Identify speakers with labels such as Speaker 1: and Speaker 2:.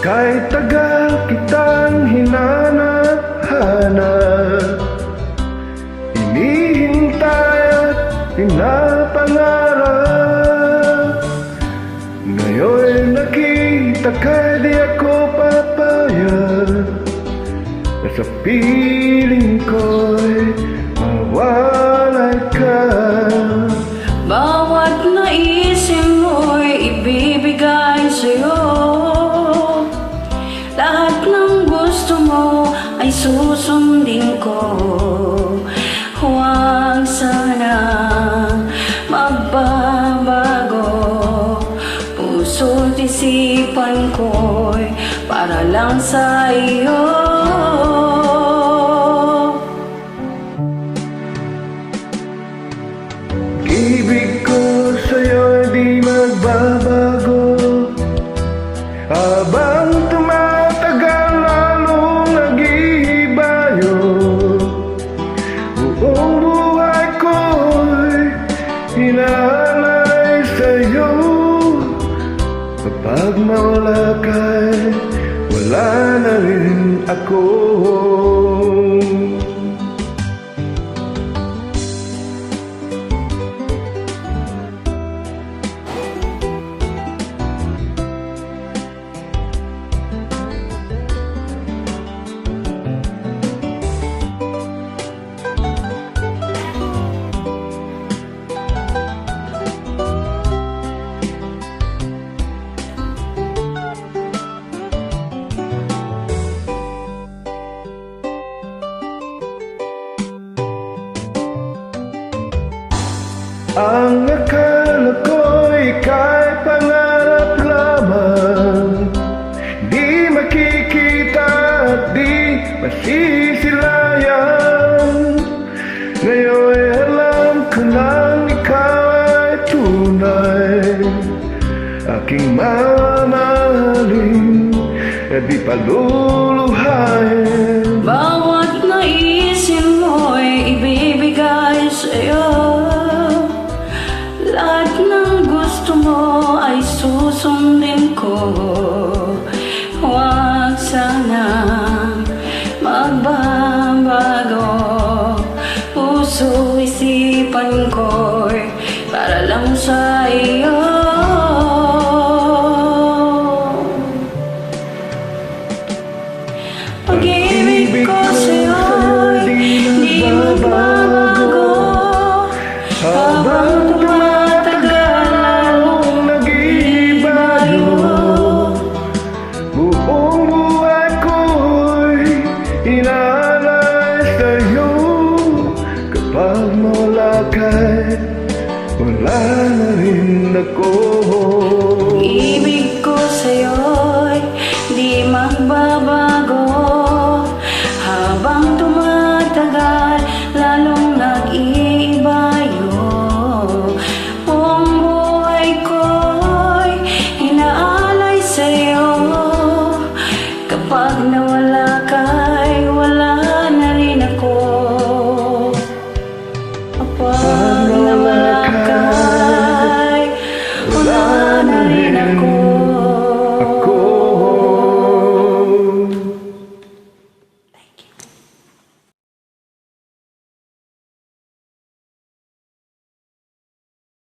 Speaker 1: Kahit tagal kitang hinanap-hanap, hinihintay at pinapangarap. Ngayon nakita ka, di ako papayag na sa piling ko'y mawalay ka.
Speaker 2: Bawat naisin mo'y ibibigay sa'yo. Lahat ng gusto mo ay susundin ko. Huwag sana magbabago. Puso't isipan ko'y para lang sa iyo.
Speaker 1: Ibig ko sa'yo di magbabago. Habang tumatagal lalong nag-iibayo, buong buhay ko'y hinaalay sa'yo. Kapag mawala ka'y wala na rin ako. Ang akala ko'y ika'y pangarap lamang, di makikita at di masisilayan. Ngayon alam ko nang ikaw ay tunay, aking mamahalin na di paluluhayin.
Speaker 2: Bawat naisin mo'y ibibigay sa'yo. Lahat ng gusto mo ay susundin ko. Huwag sana magbabago. Puso isipan ko'y para lang sa iyo. Pag-ibig ko sa'yo'y di magbabago. Habang tumatagal lalong nag-iibayo,
Speaker 1: buong buhay ko'y inaalay sa'yo. Kapag mawala ka'y wala na rin ako.